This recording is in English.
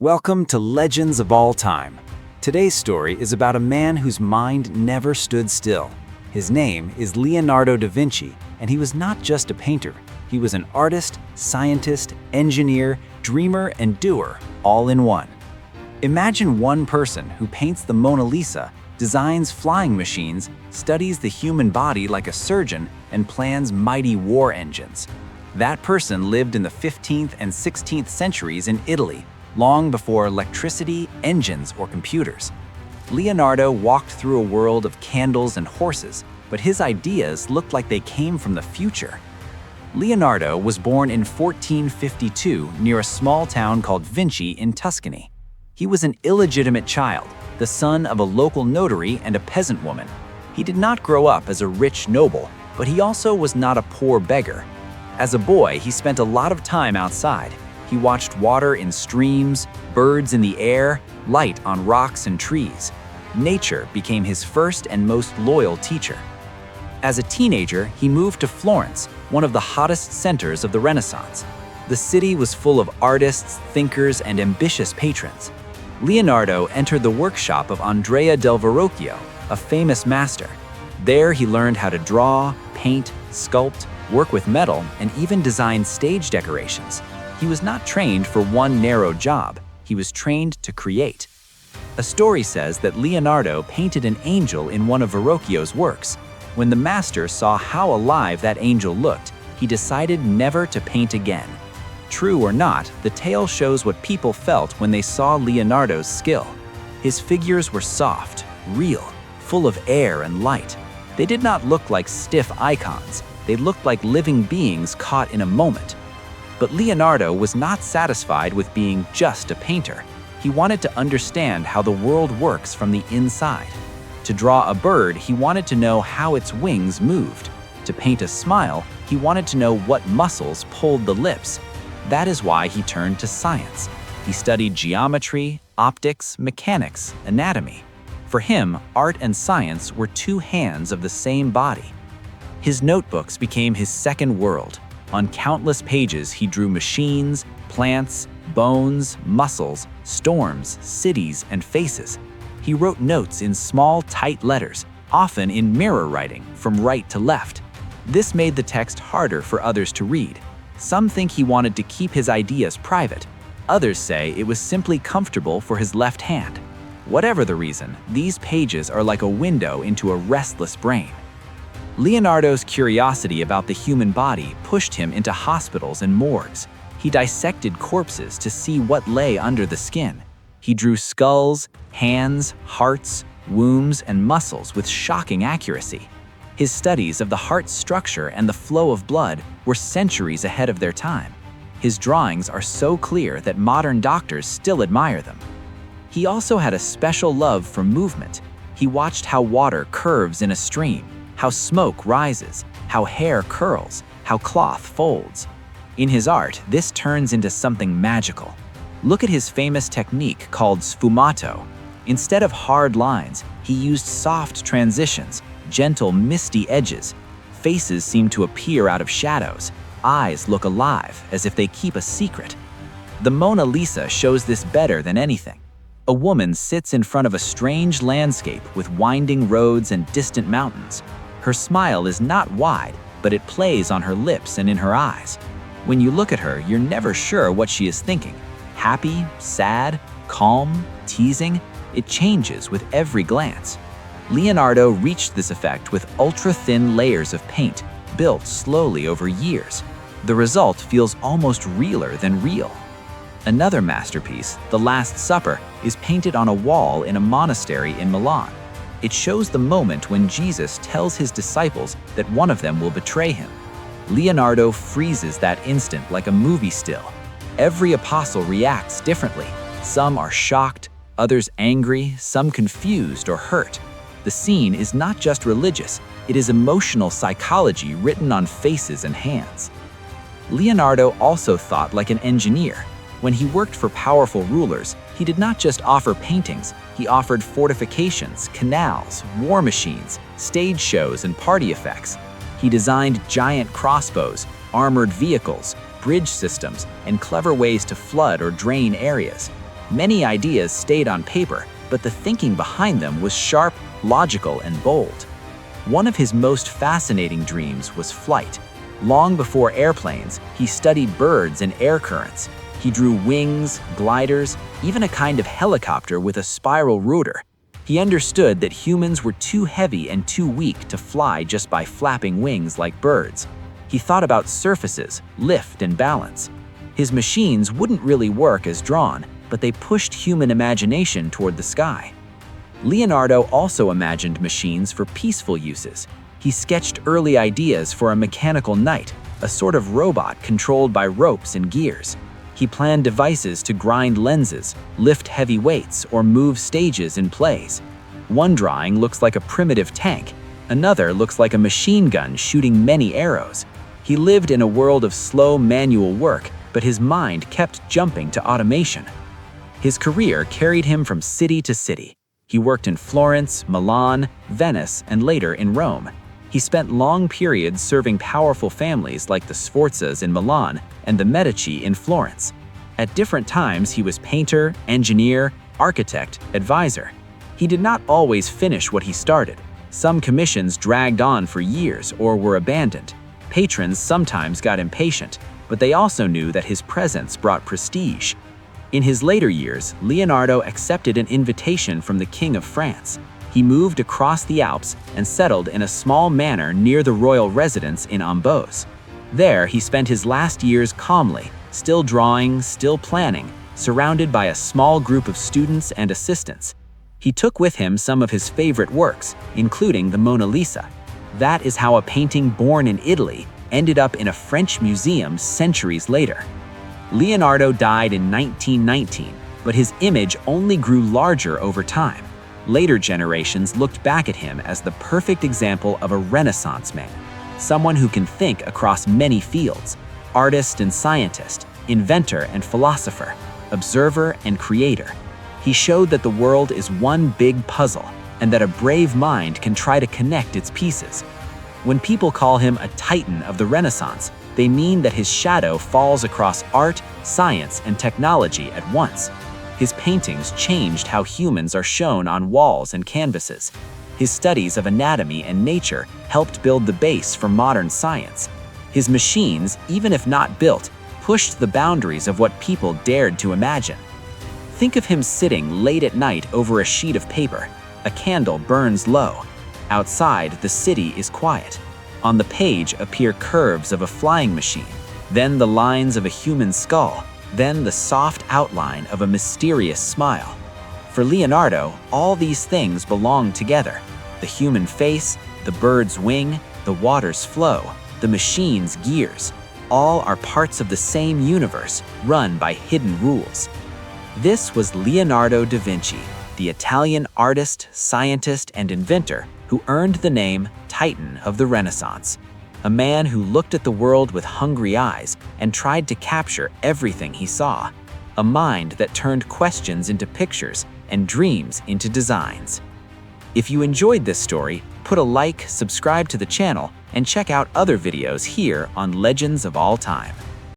Welcome to Legends of All Time. Today's story is about a man whose mind never stood still. His name is Leonardo da Vinci, and he was not just a painter. He was an artist, scientist, engineer, dreamer, and doer, all in one. Imagine one person who paints the Mona Lisa, designs flying machines, studies the human body like a surgeon, and plans mighty war engines. That person lived in the 15th and 16th centuries in Italy, long before electricity, engines, or computers. Leonardo walked through a world of candles and horses, but his ideas looked like they came from the future. Leonardo was born in 1452 near a small town called Vinci in Tuscany. He was an illegitimate child, the son of a local notary and a peasant woman. He did not grow up as a rich noble, but he also was not a poor beggar. As a boy, he spent a lot of time outside. He watched water in streams, birds in the air, light on rocks and trees. Nature became his first and most loyal teacher. As a teenager, he moved to Florence, one of the hottest centers of the Renaissance. The city was full of artists, thinkers, and ambitious patrons. Leonardo entered the workshop of Andrea del Verrocchio, a famous master. There he learned how to draw, paint, sculpt, work with metal, and even design stage decorations. He was not trained for one narrow job. He was trained to create. A story says that Leonardo painted an angel in one of Verrocchio's works. When the master saw how alive that angel looked, he decided never to paint again. True or not, the tale shows what people felt when they saw Leonardo's skill. His figures were soft, real, full of air and light. They did not look like stiff icons. They looked like living beings caught in a moment. But Leonardo was not satisfied with being just a painter. He wanted to understand how the world works from the inside. To draw a bird, he wanted to know how its wings moved. To paint a smile, he wanted to know what muscles pulled the lips. That is why he turned to science. He studied geometry, optics, mechanics, anatomy. For him, art and science were two hands of the same body. His notebooks became his second world. On countless pages, he drew machines, plants, bones, muscles, storms, cities, and faces. He wrote notes in small, tight letters, often in mirror writing, from right to left. This made the text harder for others to read. Some think he wanted to keep his ideas private. Others say it was simply comfortable for his left hand. Whatever the reason, these pages are like a window into a restless brain. Leonardo's curiosity about the human body pushed him into hospitals and morgues. He dissected corpses to see what lay under the skin. He drew skulls, hands, hearts, wombs, and muscles with shocking accuracy. His studies of the heart's structure and the flow of blood were centuries ahead of their time. His drawings are so clear that modern doctors still admire them. He also had a special love for movement. He watched how water curves in a stream, how smoke rises, how hair curls, how cloth folds. In his art, this turns into something magical. Look at his famous technique called sfumato. Instead of hard lines, he used soft transitions, gentle, misty edges. Faces seem to appear out of shadows. Eyes look alive, as if they keep a secret. The Mona Lisa shows this better than anything. A woman sits in front of a strange landscape with winding roads and distant mountains. Her smile is not wide, but it plays on her lips and in her eyes. When you look at her, you're never sure what she is thinking. Happy, sad, calm, teasing, it changes with every glance. Leonardo reached this effect with ultra-thin layers of paint, built slowly over years. The result feels almost realer than real. Another masterpiece, The Last Supper, is painted on a wall in a monastery in Milan. It shows the moment when Jesus tells his disciples that one of them will betray him. Leonardo freezes that instant like a movie still. Every apostle reacts differently. Some are shocked, others angry, some confused or hurt. The scene is not just religious, it is emotional psychology written on faces and hands. Leonardo also thought like an engineer. When he worked for powerful rulers, he did not just offer paintings, he offered fortifications, canals, war machines, stage shows, and party effects. He designed giant crossbows, armored vehicles, bridge systems, and clever ways to flood or drain areas. Many ideas stayed on paper, but the thinking behind them was sharp, logical, and bold. One of his most fascinating dreams was flight. Long before airplanes, he studied birds and air currents. He drew wings, gliders, even a kind of helicopter with a spiral rotor. He understood that humans were too heavy and too weak to fly just by flapping wings like birds. He thought about surfaces, lift, and balance. His machines wouldn't really work as drawn, but they pushed human imagination toward the sky. Leonardo also imagined machines for peaceful uses. He sketched early ideas for a mechanical knight, a sort of robot controlled by ropes and gears. He planned devices to grind lenses, lift heavy weights, or move stages in plays. One drawing looks like a primitive tank. Another looks like a machine gun shooting many arrows. He lived in a world of slow manual work, but his mind kept jumping to automation. His career carried him from city to city. He worked in Florence, Milan, Venice, and later in Rome. He spent long periods serving powerful families like the Sforzas in Milan and the Medici in Florence. At different times, he was painter, engineer, architect, advisor. He did not always finish what he started. Some commissions dragged on for years or were abandoned. Patrons sometimes got impatient, but they also knew that his presence brought prestige. In his later years, Leonardo accepted an invitation from the King of France. He moved across the Alps and settled in a small manor near the royal residence in Ambos. There, he spent his last years calmly, still drawing, still planning, surrounded by a small group of students and assistants. He took with him some of his favorite works, including the Mona Lisa. That is how a painting born in Italy ended up in a French museum centuries later. Leonardo died in 1919, but his image only grew larger over time. Later generations looked back at him as the perfect example of a Renaissance man, someone who can think across many fields: artist and scientist, inventor and philosopher, observer and creator. He showed that the world is one big puzzle and that a brave mind can try to connect its pieces. When people call him a titan of the Renaissance, they mean that his shadow falls across art, science, and technology at once. His paintings changed how humans are shown on walls and canvases. His studies of anatomy and nature helped build the base for modern science. His machines, even if not built, pushed the boundaries of what people dared to imagine. Think of him sitting late at night over a sheet of paper. A candle burns low. Outside, the city is quiet. On the page appear curves of a flying machine, then the lines of a human skull, then the soft outline of a mysterious smile. For Leonardo, all these things belong together: the human face, the bird's wing, the water's flow, the machine's gears. All are parts of the same universe, run by hidden rules. This was Leonardo da Vinci, the Italian artist, scientist, and inventor who earned the name Titan of the Renaissance. A man who looked at the world with hungry eyes and tried to capture everything he saw. A mind that turned questions into pictures and dreams into designs. If you enjoyed this story, put a like, subscribe to the channel, and check out other videos here on Legends of All Time.